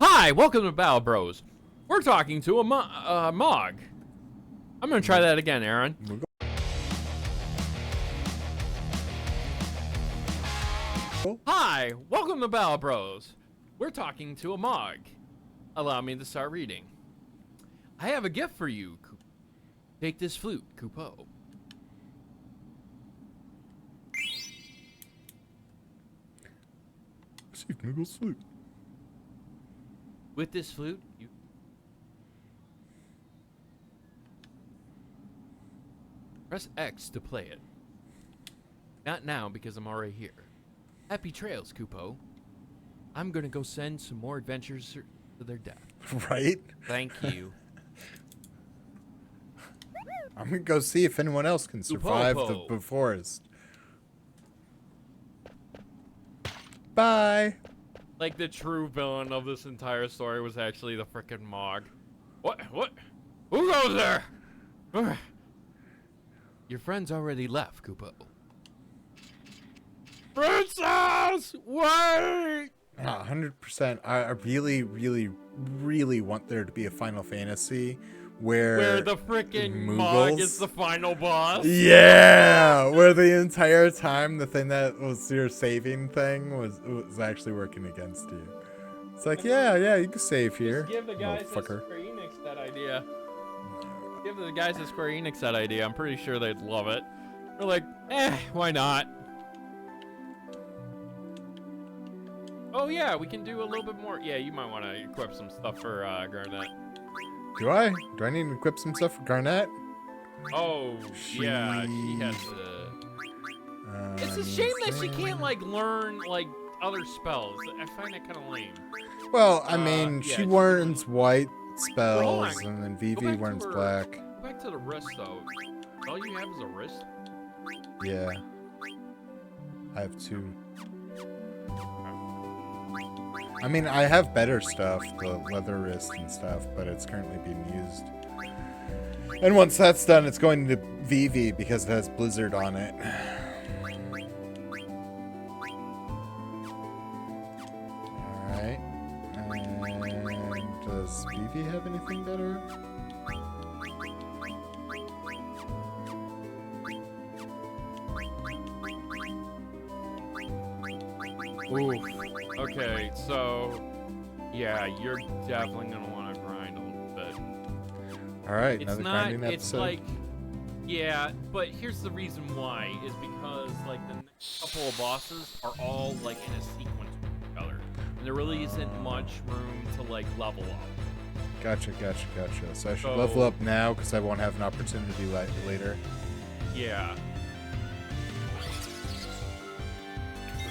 Hi, welcome to Battle Bros. We're talking to a Mog. I'm gonna try that again, Aaron. Hi, welcome to Battle Bros. We're talking to a Mog. Allow me to start reading. I have a gift for you. Take this flute, Kupo. See Google's flute. With this flute, you press X to play it. Not now, because I'm already here. Happy trails, Kupo. I'm gonna go send some more adventurers to their death. Right? Thank you. I'm gonna go see if anyone else can survive the forest. Bye. Like, the true villain of this entire story was actually the frickin' Mog. What? Who goes there? Your friends already left, Kupo. Princess! Wait! 100%. I really, really, really want there to be a Final Fantasy where the frickin' Mog is the final boss? Yeah! Where the entire time the thing that was your saving thing was actually working against you. It's like, yeah, you can save here. Just give the guys at Square Enix that idea. Give the guys at Square Enix that idea. I'm pretty sure they'd love it. They're like, why not? Oh yeah, we can do a little bit more. Yeah, you might want to equip some stuff for Garnet. Do I? Do I need to equip some stuff for Garnet? Oh, yeah, she has to... it's a shame that she can't, like, learn, like, other spells. I find that kind of lame. Well, I mean, yeah, she learns white spells, and then Vivi learns black. Go back to the wrist, though. All you have is a wrist? Yeah. I have two. I mean, I have better stuff, the leather wrist and stuff, but it's currently being used. And once that's done, it's going to Vivi because it has Blizzard on it. Alright. And does Vivi have anything better? Ooh. Okay, so yeah, you're definitely gonna want to grind a little bit. All right, it's another not. grinding episode. It's like, yeah, but here's the reason why is because like the next couple of bosses are all like in a sequence with each other, and there really isn't much room to like level up. Gotcha. So I should level up now because I won't have an opportunity later. Yeah.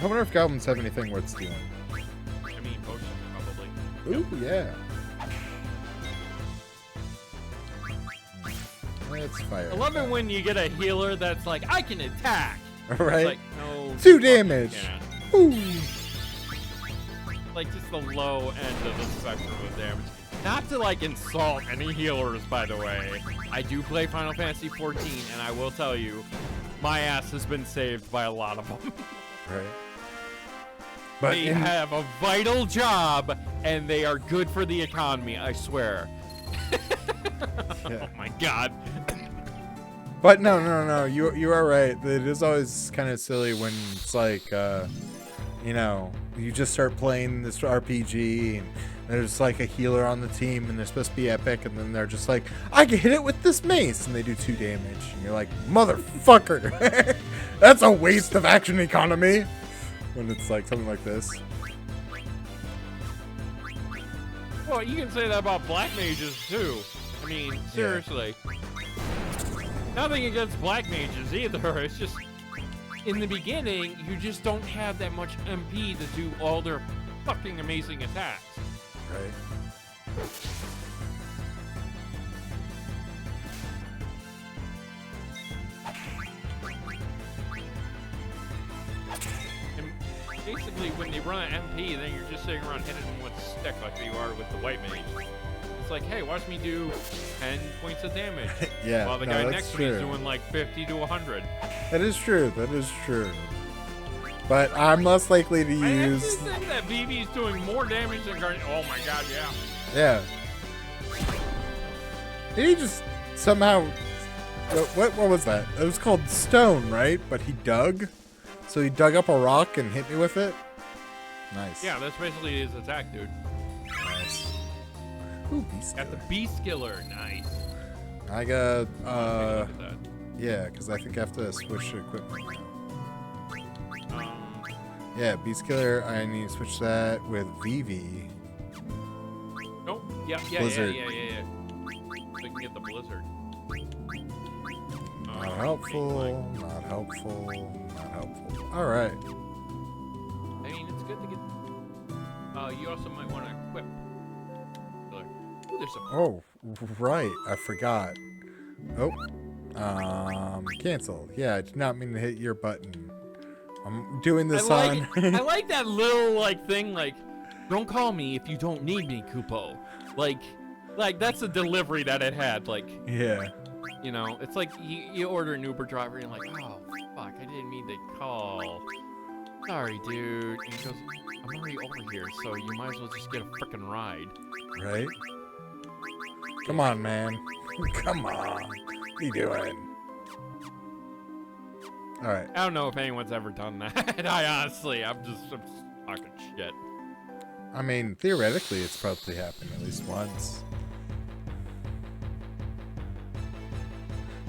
I wonder if goblins have anything worth stealing. I mean, potions, probably. Ooh, yeah. Let's fire. I love it when you get a healer that's like, I can attack. Right? Like, no. 2 damage. Ooh. Like, just the low end of the spectrum of damage. Not to, like, insult any healers, by the way. I do play Final Fantasy 14, and I will tell you, my ass has been saved by a lot of them. Right. But they have a vital job, and they are good for the economy, I swear. Yeah. Oh my god. But no. You are right. It is always kind of silly when it's like, you know, you just start playing this RPG, and there's like a healer on the team, and they're supposed to be epic, and then they're just like, I can hit it with this mace, and they do 2 damage, and you're like, motherfucker. That's a waste of action economy. When it's like something like this. Well, you can say that about black mages too. I mean, seriously. Yeah. Nothing against black mages either. It's just, in the beginning, you just don't have that much MP to do all their fucking amazing attacks. Right. Basically, when they run an MP, then you're just sitting around hitting them with a stick like you are with the white mage. It's like, hey, watch me do 10 points of damage. Yeah. While the guy next to me is doing like 50 to 100. That is true. But I'm less likely to I use. actually think that BB's doing more damage than Guardian. Oh my god, yeah. Yeah. Did he just somehow? What was that? It was called stone, right? But he dug. So he dug up a rock and hit me with it. Nice. Yeah, that's basically his attack, dude. Nice. Ooh, beast Got the killer. beast killer, nice. I got Take a look at that. yeah, because I think I have to switch to equipment now. Um, Yeah, beast killer. I need to switch that with Vivi. oh, yeah. Blizzard. So we can get the blizzard. Not helpful. Not helpful. Not helpful. All right. I mean, it's good to get. You also might want to equip. Ooh, there's some. Oh, right. I forgot. Oh. Cancel. Yeah, I did not mean to hit your button. I'm doing this I on. like that little like thing, like, don't call me if you don't need me, Kupo. Like that's a delivery that it had. Like, Yeah. you know, it's like you order an Uber driver and you're like, oh fuck, I didn't mean to call. Sorry, dude. And he goes, I'm already over here, so you might as well just get a frickin' ride. Right? Come on, man. Come on. What are you doing? All right. I don't know if anyone's ever done that. I'm just talking shit. I mean, theoretically, it's probably happened at least once.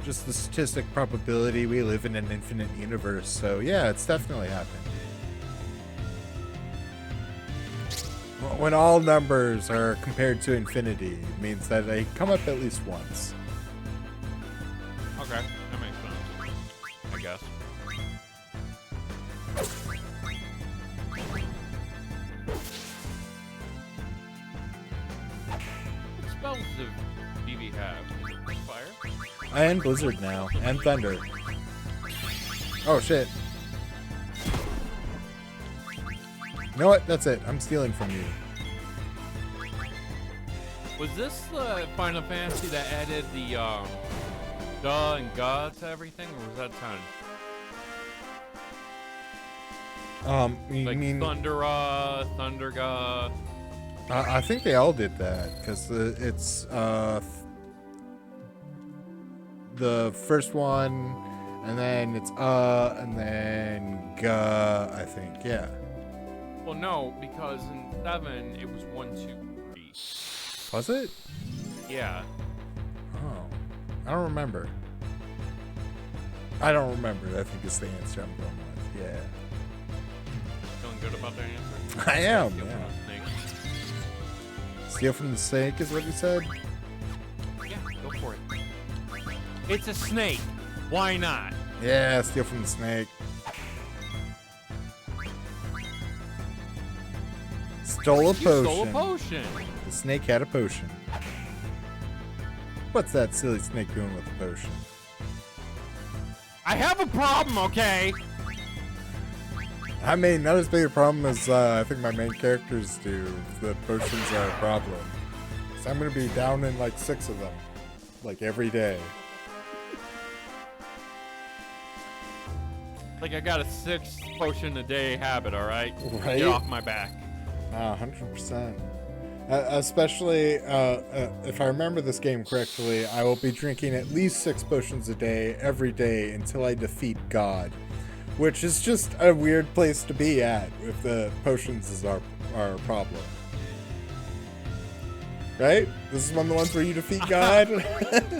Just the statistic probability, we live in an infinite universe, so yeah, it's definitely happened. When all numbers are compared to infinity, it means that they come up at least once. Okay, that makes sense. I guess. What spells does BB have? Is it fire? And Blizzard now, and Thunder. Oh shit. You know what? That's it. I'm stealing from you. Was this the Final Fantasy that added the duh and ga to everything, or was that 10? You Like mean Thundera, Thunderga. I think they all did that because it's the first one, and then it's and then ga. I think, yeah. Well, no, because in 7 it was 1, 2, 3. Was it? Yeah. Oh, I don't remember. I don't remember. I think it's the answer I'm going with. Yeah. Feeling good about that answer? I am. Steal from Yeah. the snake. Steal from the snake is what you said. Yeah, go for it. It's a snake. Why not? Yeah, steal from the snake. Stole a You potion. stole a potion. The snake had a potion. What's that silly snake doing with the potion? I have a problem, okay? I mean, not as big a problem as I think my main characters do. The potions are a problem. So I'm gonna be down in like 6 of them, like every day. Like I got a 6 potion a day habit, all right? Right? Get off my back. 100%. Especially if I remember this game correctly, I will be drinking at least 6 potions a day every day until I defeat God, which is just a weird place to be at if the potions is our problem. Right? This is one of the ones where you defeat God.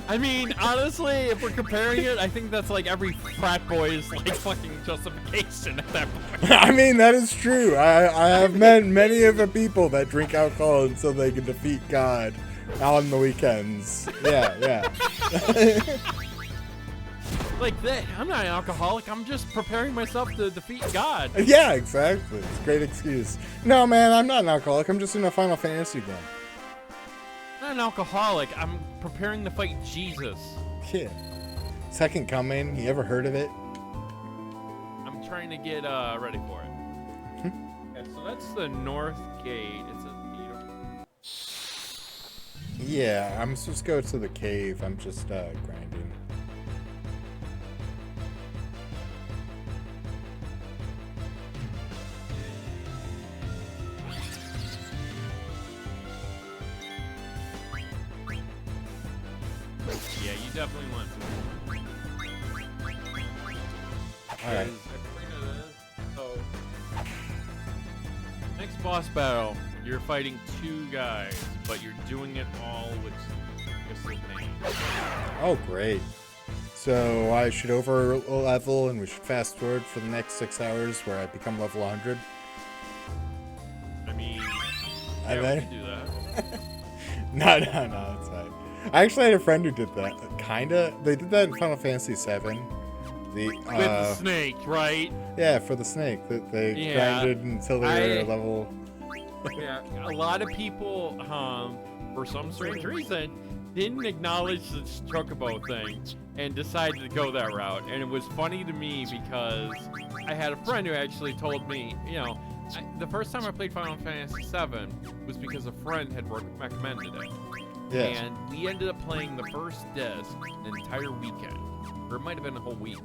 I mean, honestly, if we're comparing it, I think that's like every frat boy's like fucking justification at that point. I mean, that is true. I have met many of the people that drink alcohol until they can defeat God on the weekends. Yeah, yeah. Like that, I'm not an alcoholic. I'm just preparing myself to defeat God. Yeah, exactly. It's a great excuse. No, man, I'm not an alcoholic. I'm just in a Final Fantasy game. I'm not an alcoholic. I'm preparing to fight Jesus. Yeah. Second Coming. You ever heard of it? I'm trying to get ready for it. Yeah, so that's the north gate. It's a Yeah, I'm supposed to go to the cave. I'm just grinding. definitely want to. Alright. So, next boss battle, you're fighting 2 guys, but you're doing it all with just the pain. Oh, great. So I should over level and we should fast forward for the next 6 hours where I become level 100. I mean, I yeah, we bet. can do that. No, it's fine. I actually had a friend who did that. Kinda. They did that in Final Fantasy VII. With the snake, right? Yeah, for the snake. They grinded until they were level. Yeah, a lot of people, for some strange reason, didn't acknowledge the chocobo thing and decided to go that route. And it was funny to me because I had a friend who actually told me, you know, the first time I played Final Fantasy VII was because a friend had recommended it. Yeah. And we ended up playing the first disc an entire weekend, or it might have been a whole week,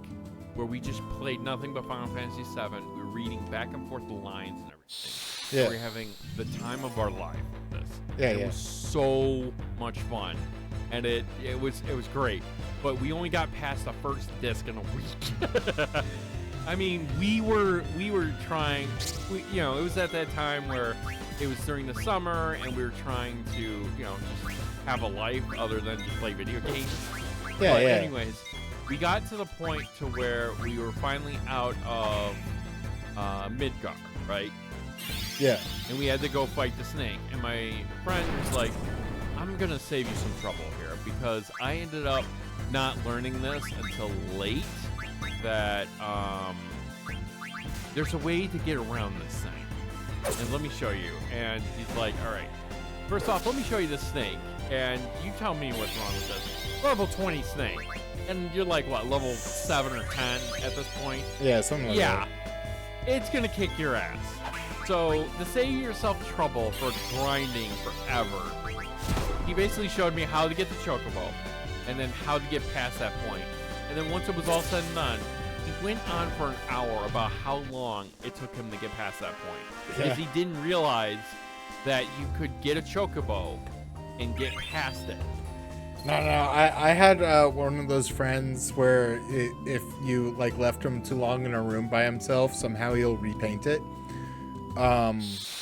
where we just played nothing but Final Fantasy VII. We were reading back and forth the lines and everything. Yeah. We were having the time of our life with this. Yeah, It was so much fun, and it was great. But we only got past the first disc in a week. I mean, we were trying. You know, it was at that time where it was during the summer, and we were trying to, you know, just have a life other than just play video games. Yeah, But yeah. anyways, we got to the point to where we were finally out of Midgar, right? Yeah. And we had to go fight the snake. And my friend was like, I'm gonna save you some trouble here, because I ended up not learning this until late, that there's a way to get around this thing. And let me show you. And he's like, all right, first off, let me show you this snake, and you tell me what's wrong with this. Level 20 snake. And you're like, what, level 7 or 10 at this point? Yeah, something like that. It's gonna kick your ass. So, to save yourself trouble for grinding forever, he basically showed me how to get the chocobo, and then how to get past that point. And then once it was all said and done, he went on for an hour about how long it took him to get past that point. Because he didn't realize that you could get a chocobo and get past it. No. I had one of those friends where if you like left him too long in a room by himself, somehow he'll repaint it.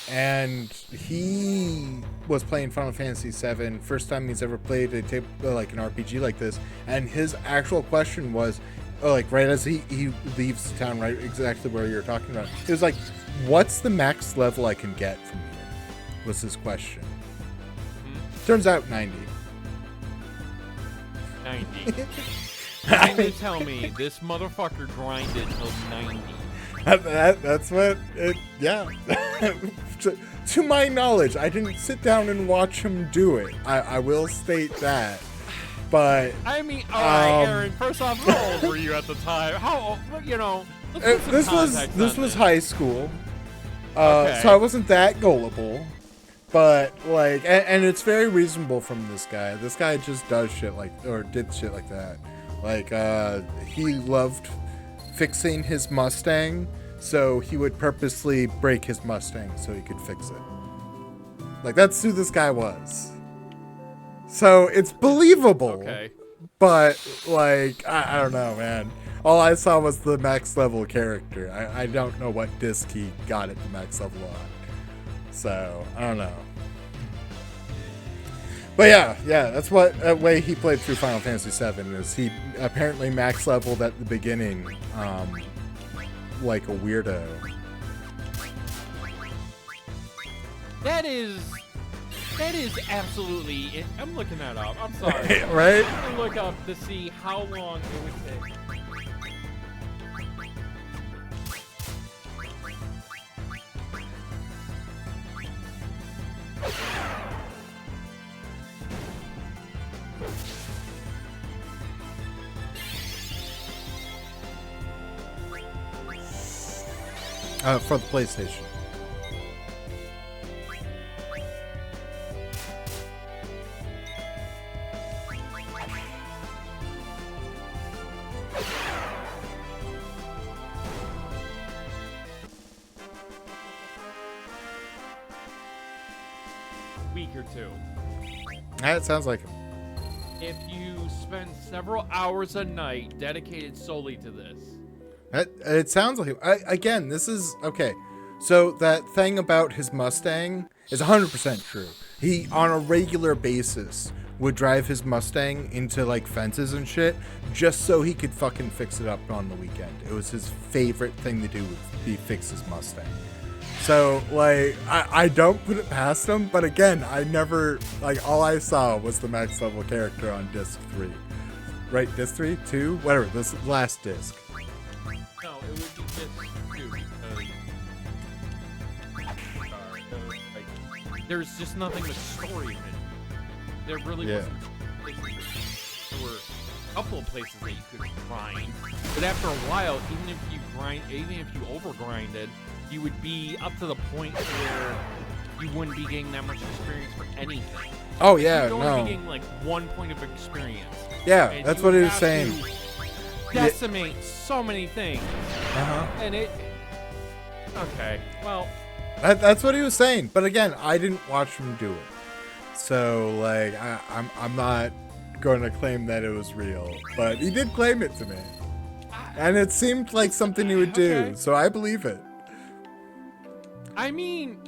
And he was playing Final Fantasy VII, first time he's ever played a like an RPG like this, and his actual question was, like right as he leaves the town, right exactly where you're talking about, it was like, what's the max level I can get from here, was his question. Turns out 90. 90. Trying to tell me this motherfucker grinded till 90. That's what it, yeah. to my knowledge, I didn't sit down and watch him do it. I will state that. But I mean, all right, Aaron, first off, how old were you at the time? How old, you know, let's put some context this on was this. high school. Okay. So I wasn't that gullible. But like, and it's very reasonable from this guy. This guy just does shit like, or did shit like that. Like, he loved fixing his Mustang, so he would purposely break his Mustang so he could fix it. Like, that's who this guy was. So it's believable. Okay. But like, I don't know, man. All I saw was the max level character. I don't know what disc he got at the max level on. So I don't know. But yeah, that's what way he played through Final Fantasy VII is he apparently max leveled at the beginning, like a weirdo. That is absolutely. I'm looking that up. I'm sorry. Right? I'm gonna look up to see how long it would take. For the PlayStation. Week or two. That sounds like him. if you spend several hours a night dedicated solely to this. It sounds like again. This is okay. So that thing about his Mustang is 100% true. He, on a regular basis, would drive his Mustang into like fences and shit just so he could fucking fix it up on the weekend. It was his favorite thing to do, would be fix his Mustang. So like I don't put it past him, but again, I never, like, all I saw was the max level character on disc 3. Right, disc 3? 2? Whatever, this last disc. No, it would be just 2 because there's just nothing with story in it. There really wasn't. There were a couple of places that you could grind, but after a while, even if you overgrinded, you would be up to the point where you wouldn't be getting that much experience for anything. Oh yeah, You'd only no. be getting like 1 point of experience. Yeah, and that's what he was have saying. to decimate so many things, and it. Okay, well. That's what he was saying. But again, I didn't watch him do it, so like I'm not going to claim that it was real. But he did claim it to me, and it seemed like something he would do. Okay. So I believe it. I mean,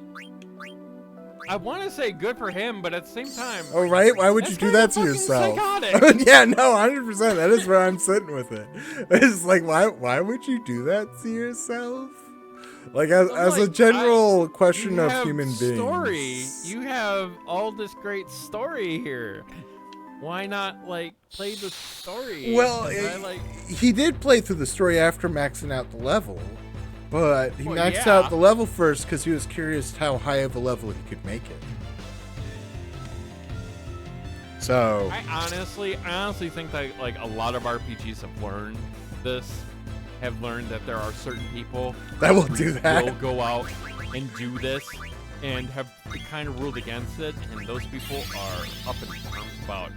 I want to say good for him, but at the same time, Oh right, why would you that's do kinda that to fucking yourself? psychotic. Yeah, no, 100%. That is where I'm sitting with it. It's like, why would you do that to yourself? Like, as a like, general question you of have human beings. story. You have all this great story here. Why not like play the story? Well, 'Cause I, like, he did play through the story after maxing out the level, but he Well, maxed yeah. out the level first because he was curious how high of a level he could make it. So I honestly think that like a lot of RPGs have learned that there are certain people that will who do that. will go out and do this and have kind of ruled against it, and those people are up in arms about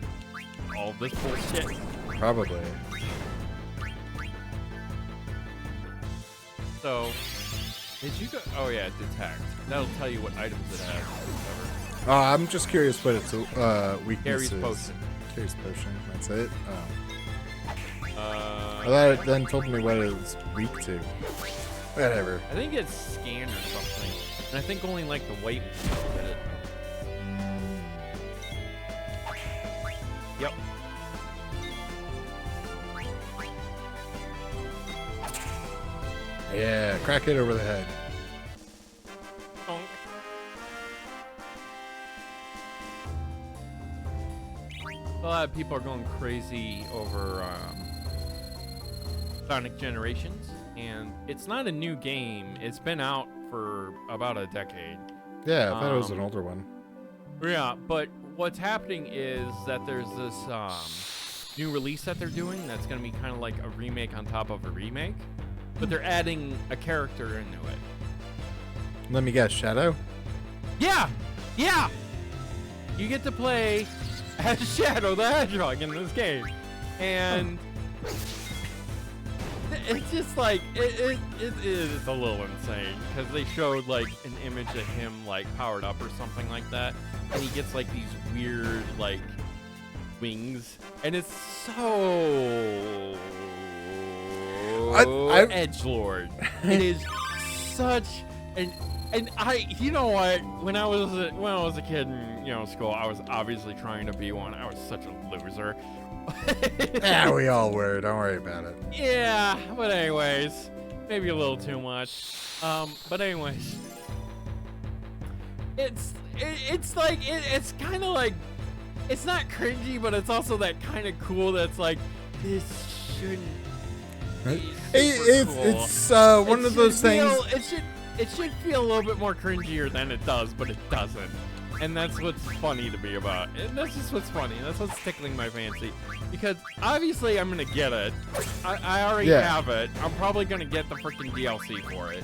all this bullshit. Probably. So, did you go? Oh yeah, detect. That'll tell you what items it has. Whatever. Oh, I'm just curious what its weakness Gary's is. potion. Gary's potion. That's it. Oh. Uh, Well, that then told me what it's weak to. Whatever. I think it's scan or something, and I think only like the white ones did it. Yep. Yeah, crack it over the head. Bonk. A lot of people are going crazy over Sonic Generations, and it's not a new game. It's been out for about a decade. Yeah, I thought it was an older one. Yeah, but what's happening is that there's this new release that they're doing that's going to be kind of like a remake on top of a remake, but they're adding a character into it. Let me guess, Shadow? Yeah! Yeah! You get to play as Shadow the Hedgehog in this game. And it's just like, it is a little insane, because they showed like an image of him like powered up or something like that, and he gets like these weird like wings, and it's so edgelord. It is such an, and you know what, when I was a kid in school, I was obviously trying to be one. I was such a loser. Yeah, we all were. Don't worry about it. Yeah, but anyways, maybe a little too much. But anyways, it's kind of like, it's not cringy, but it's also that kind of cool that's like, this shouldn't be super cool. It's one of those things. It should feel a little bit more cringier than it does, but it doesn't. And that's what's funny to me about it. And that's just what's funny. That's what's tickling my fancy. Because obviously I'm going to get it. I already have it. I'm probably going to get the freaking DLC for it.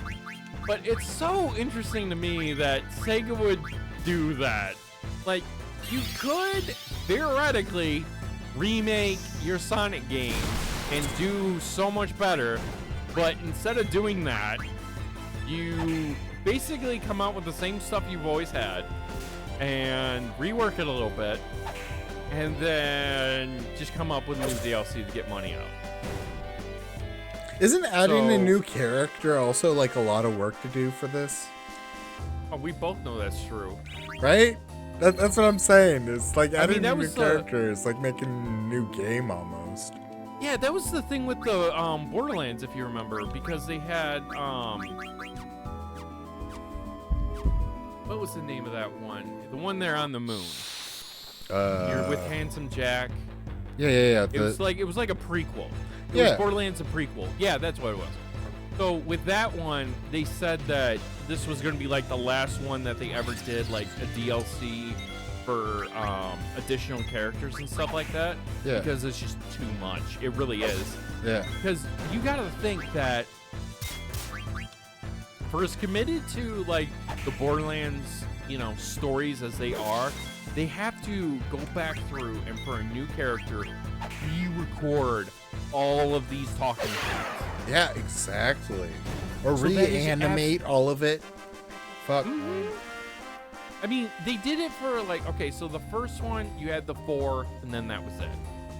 But it's so interesting to me that Sega would do that. Like, you could theoretically remake your Sonic game and do so much better. But instead of doing that, you basically come out with the same stuff you've always had and rework it a little bit and then just come up with new DLC to get money out. Isn't adding a new character also like a lot of work to do for this? Oh, we both know that's true. Right? That's what I'm saying. It's like adding a new was character is like making a new game almost. Yeah, that was the thing with the Borderlands, if you remember, because they had what was the name of that one? The one there on the moon. You're with Handsome Jack. Yeah. It was like a prequel. It was Borderlands a prequel. Yeah, that's what it was. So with that one, they said that this was going to be like the last one that they ever did, like a DLC for additional characters and stuff like that. Yeah. Because it's just too much. It really is. Yeah. Because you got to think that for as committed to like the Borderlands, stories as they are, they have to go back through and for a new character, re-record all of these talking points. Yeah, exactly. Or So reanimate all of it. Fuck. I mean, they did it for like, okay, so the first one, you had the 4, and then that was it.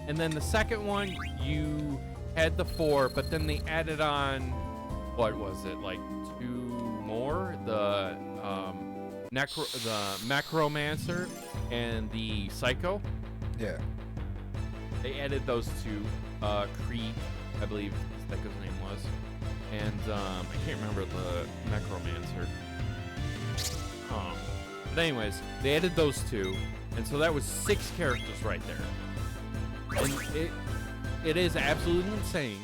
And then the second one, you had the 4, but then they added on, what was it, like 2 more? The Macromancer and the Psycho. Yeah. They added those 2. Creed, I believe Psycho's name was. And I can't remember the Necromancer. But anyways, they added those 2, and so that was 6 characters right there. And it is absolutely insane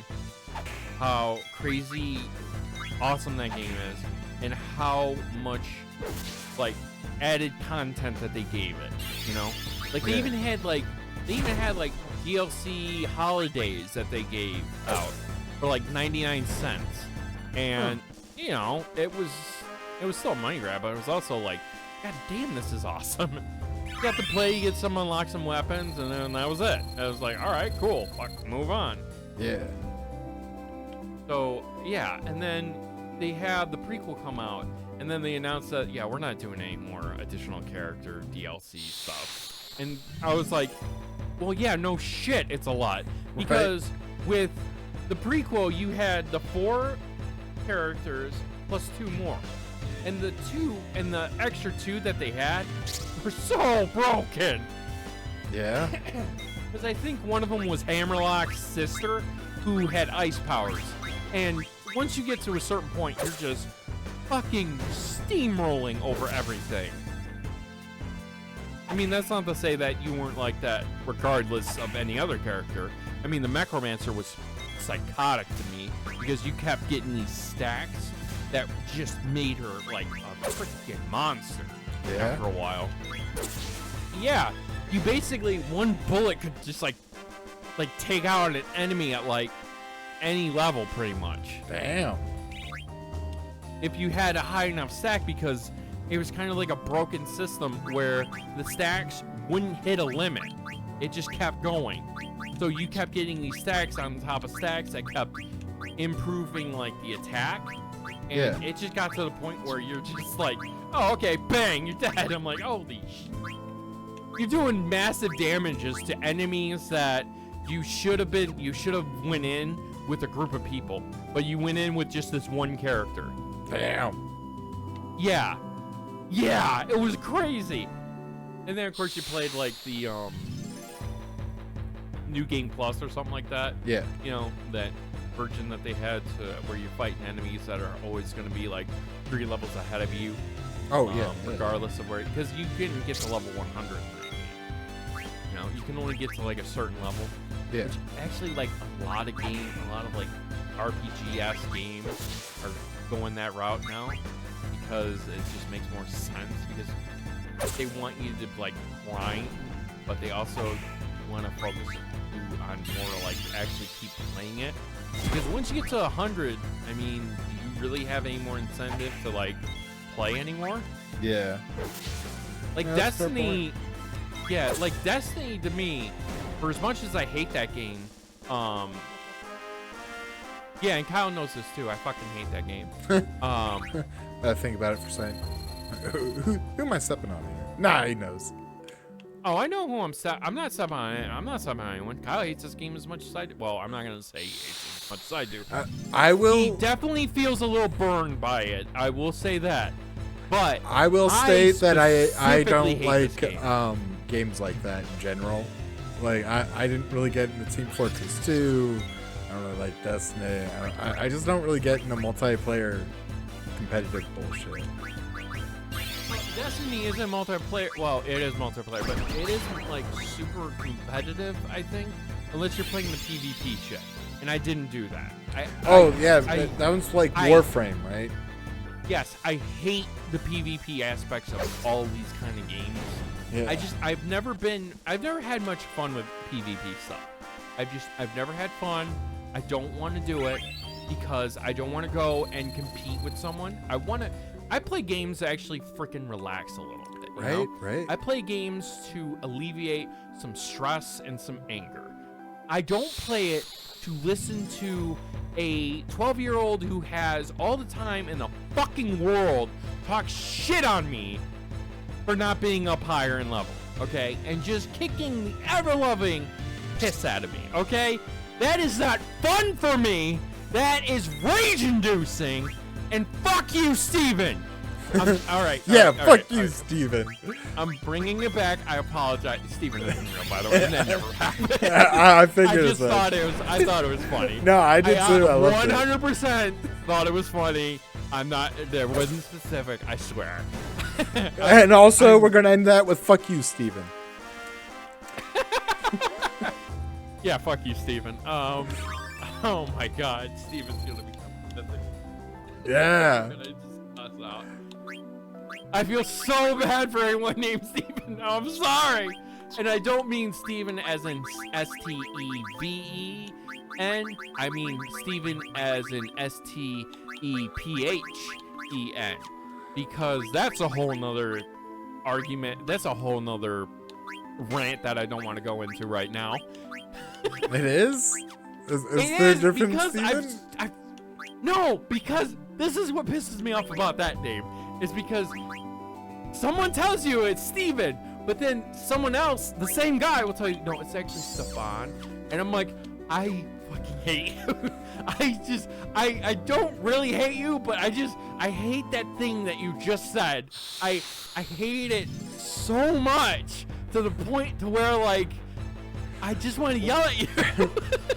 how crazy awesome that game is, and how much like added content that they gave it. Like they even had like DLC holidays that they gave out for like 99 cents, and it was still a money grab, but it was also like, god damn, this is awesome. You got to play, you get some, unlock some weapons, and then that was it. I was like, all right, cool, fuck, move on. Yeah. So yeah, and then they had the prequel come out, and then they announced that we're not doing any more additional character DLC stuff. And I was like, well, yeah, no shit, it's a lot, because with the prequel you had the 4 characters plus 2 more. And the extra 2 that they had were so broken. Yeah. Because I think one of them was Hammerlock's sister, who had ice powers. And once you get to a certain point, you're just fucking steamrolling over everything. I mean, that's not to say that you weren't like that regardless of any other character. I mean, the Necromancer was psychotic to me because you kept getting these stacks that just made her like a freaking monster after a while. Yeah, you basically, one bullet could just like take out an enemy at like any level pretty much. Damn. If you had a high enough stack, because it was kind of like a broken system where the stacks wouldn't hit a limit. It just kept going. So you kept getting these stacks on top of stacks that kept improving like the attack. And it just got to the point where you're just like, oh, okay, bang, you're dead. I'm like, holy shit. You're doing massive damages to enemies that you should have went in with a group of people, but you went in with just this one character. Damn. Yeah. Yeah, it was crazy. And then, of course, you played, like, the, New Game Plus or something like that. Yeah. That version that they had where you're fighting enemies that are always going to be, like, 3 levels ahead of you. Oh, yeah. Regardless of where... Because you couldn't get to level 100 in that game. You can only get to, like, a certain level. Yeah. Which actually, like, a lot of, like, RPG-ass games are going that route now. Because it just makes more sense, because they want you to like grind, but they also want to focus you on more like actually keep playing it. Because once you get to 100, I mean, do you really have any more incentive to like play anymore? Yeah. Like Destiny, like Destiny to me, for as much as I hate that game, yeah, and Kyle knows this too. I fucking hate that game. I think about it for a second. Who am I stepping on here? Nah, he knows. Oh, I know who I'm not subbing on it. I'm not subbing on anyone. Kyle hates this game as much as I do. Well, I'm not gonna say he hates it as much as I do. I will. He definitely feels a little burned by it. I will say that. But I will state that I don't hate like this game. games like that in general. Like I didn't really get into Team Fortress 2. I don't really like Destiny. I just don't really get into multiplayer competitive bullshit. Destiny isn't multiplayer. Well, it is multiplayer, but it isn't like super competitive, I think, unless you're playing the PvP shit. And I didn't do that. That one's like Warframe, right? Yes, I hate the PvP aspects of all these kind of games. Yeah. I've never had much fun with PvP stuff. I've never had fun. I don't want to do it because I don't want to go and compete with someone. I play games to actually freaking relax a little bit. You know? Right. I play games to alleviate some stress and some anger. I don't play it to listen to a 12-year-old who has all the time in the fucking world talk shit on me for not being up higher in level, okay? And just kicking the ever-loving piss out of me, okay? That is not fun for me. That is rage-inducing. And fuck you, Steven! All right. Fuck you, Steven. I'm bringing it back. I apologize. Steven isn't real, by the way. That never happened. I figured I thought it was funny. No, I did too. I loved 100% thought it was funny. I'm not. There wasn't specific. I swear. And also, we're gonna end that with "fuck you, Steven." Yeah, fuck you, Steven. Oh my God, Steven's gonna become. Yeah. I'm gonna just cuss out. I feel so bad for anyone named Steven. No, I'm sorry. And I don't mean Steven as in Steven. I mean Steven as in Stephen. Because that's a whole nother argument. That's a whole nother rant that I don't want to go into right now. It is? Is there a different Steven? No, because this is what pisses me off about that name. Is because someone tells you it's Steven, but then someone else, the same guy, will tell you, no, it's actually Stefan. And I'm like, I fucking hate you. I don't really hate you, but I hate that thing that you just said. I hate it so much to the point to where, like, I just want to yell at you.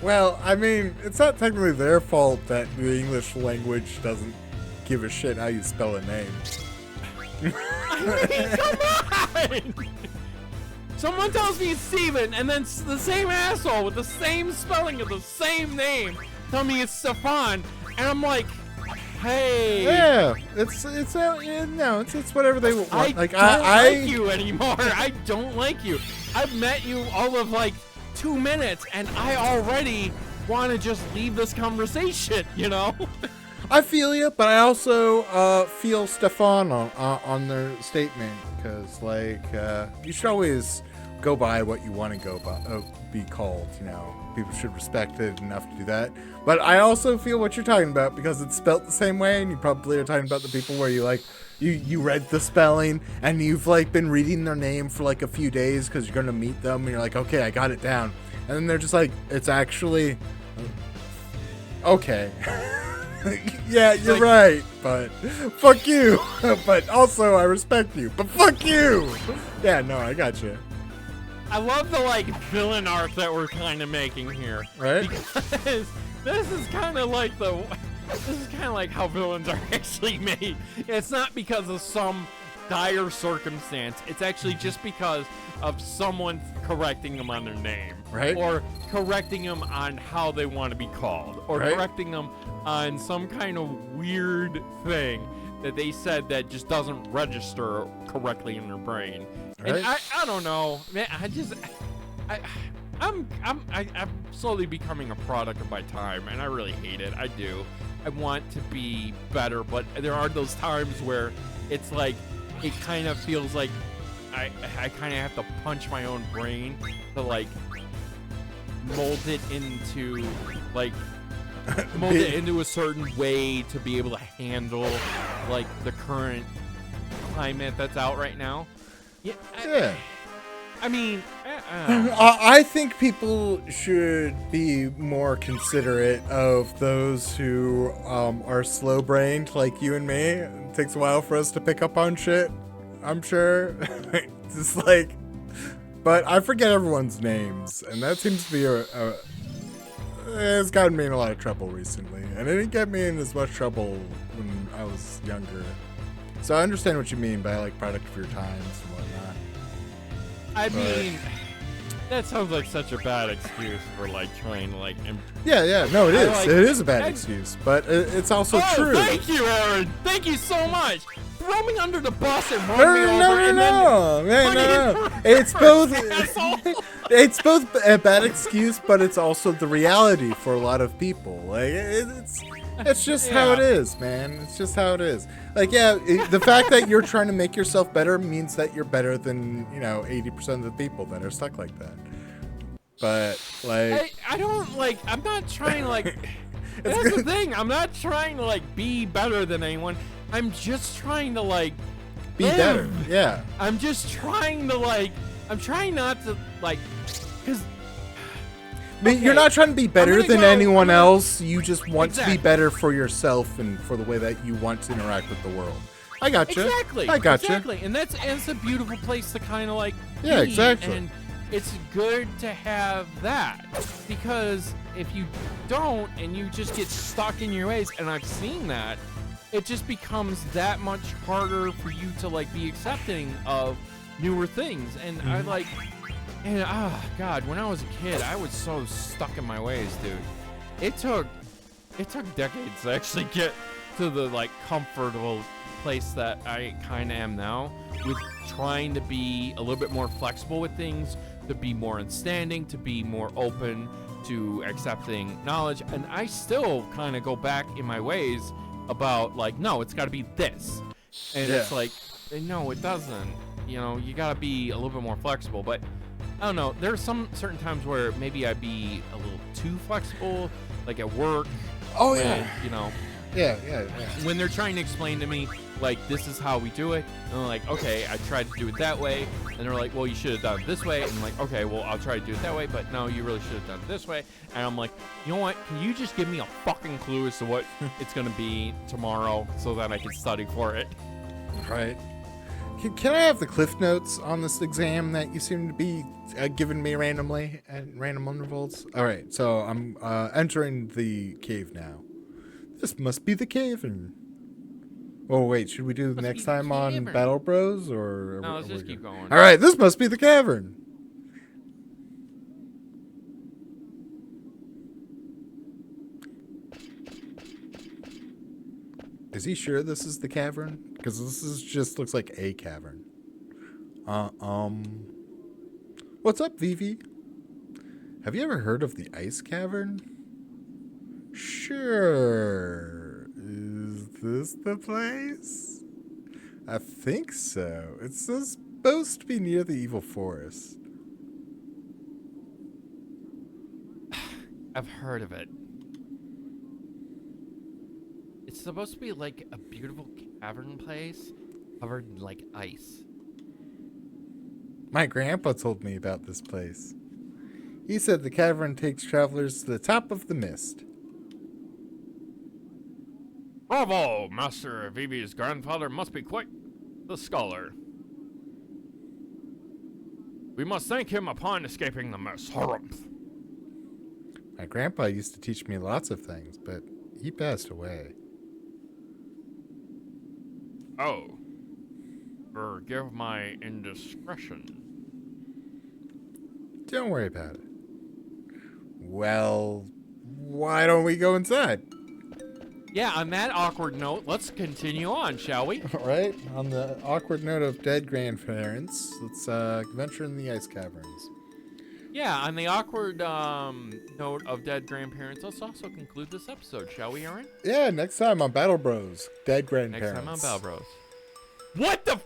Well, I mean, it's not technically their fault that the English language doesn't give a shit how you spell a name. I mean, come on! Someone tells me it's Steven, and then the same asshole with the same spelling of the same name tell me it's Stefan, and I'm like, hey. Yeah, it's whatever they want. I like, don't like you anymore. I don't like you. I've met you all of like 2 minutes, and I already want to just leave this conversation, you know? I feel you, but I also feel Stefan on their statement, because like you should always go by what you want to go by, be called. You know, people should respect it enough to do that. But I also feel what you're talking about, because it's spelt the same way, and you probably are talking about the people where you like you read the spelling and you've like been reading their name for like a few days because you're gonna meet them, and you're like, okay, I got it down, and then they're just like, it's actually okay. Yeah, you're right, but fuck you. But also, I respect you, but fuck you. Yeah, no, I got you. I love the like villain arc that we're kind of making here, right? Because this is kind of like how villains are actually made. It's not because of some dire circumstance. It's actually just because of someone correcting them on their name, right? Or correcting them on how they want to be called, or correcting them on some kind of weird thing that they said that just doesn't register correctly in their brain. Right. And I don't know, man. I'm slowly becoming a product of my time, and I really hate it. I do. I want to be better, but there are those times where it's like it kind of feels like I kind of have to punch my own brain to like mold it into a certain way to be able to handle like the current climate that's out right now. Yeah. I mean, I think people should be more considerate of those who are slow-brained like you and me. It takes a while for us to pick up on shit, I'm sure. Just like, but I forget everyone's names, and that seems to be it's gotten me in a lot of trouble recently, and it didn't get me in as much trouble when I was younger. So I understand what you mean by like product of your times and whatnot. I mean, that sounds like such a bad excuse for like trying to like. Yeah, no, it is. Like, it is a bad excuse, but it's also true. Thank you, Aaron. Thank you so much. Throw me under the bus and run me over. No. It's both. It's both a bad excuse, but it's also the reality for a lot of people. Like it's just how it is, man. It's just how it is. Like, the fact that you're trying to make yourself better means that you're better than 80% of the people that are stuck like that. But like, I don't like. I'm not trying to like. That's the thing. I'm not trying to like be better than anyone. I'm just trying to like be better. Yeah. I'm just trying to like. I'm trying not to like, because. You're not trying to be better than anyone else. You just want to be better for yourself and for the way that you want to interact with the world. I gotcha. Exactly. I gotcha. Exactly. And it's a beautiful place to kind of like. Yeah, be. exactly. And it's good to have that, because if you don't and you just get stuck in your ways, and I've seen that, it just becomes that much harder for you to like be accepting of newer things. And I like. And God, when I was a kid, I was so stuck in my ways, dude. It took decades to actually get to the like comfortable place that I kind of am now, with trying to be a little bit more flexible with things, to be more understanding, to be more open to accepting knowledge. And I still kind of go back in my ways about like, no, it's got to be this, and it's like, no, it doesn't. You got to be a little bit more flexible, but. I don't know. There's some certain times where maybe I'd be a little too flexible, like at work. Oh, when, Yeah. When they're trying to explain to me, like, this is how we do it. And I'm like, okay, I tried to do it that way. And they're like, well, you should have done it this way. And I'm like, okay, well, I'll try to do it that way. But no, you really should have done it this way. And I'm like, you know what? Can you just give me a fucking clue as to what it's going to be tomorrow so that I can study for it? Right. Can I have the cliff notes on this exam that you seem to be giving me randomly at random intervals? All right, so I'm entering the cave now. This must be the cavern. Oh wait, should we do the next time on Battle Bros or? No, let's just keep going. All right, this must be the cavern. Is he sure this is the cavern? Because this just looks like a cavern. What's up, Vivi? Have you ever heard of the ice cavern? Sure. Is this the place? I think so. It's supposed to be near the evil forest. I've heard of it. It's supposed to be like a beautiful cavern place covered in like ice. My grandpa told me about this place. He said the cavern takes travelers to the top of the mist. Bravo! Master Vivi's grandfather must be quite the scholar. We must thank him upon escaping the mist. Harumph. My grandpa used to teach me lots of things, but he passed away. Oh. Forgive my indiscretion. Don't worry about it. Well, why don't we go inside? Yeah, on that awkward note, let's continue on, shall we? All right. On the awkward note of dead grandparents, let's venture in the ice caverns. Yeah, on the awkward note of dead grandparents, let's also conclude this episode, shall we, Aaron? Yeah, next time on Battle Bros. Dead grandparents. Next time on Battle Bros. What the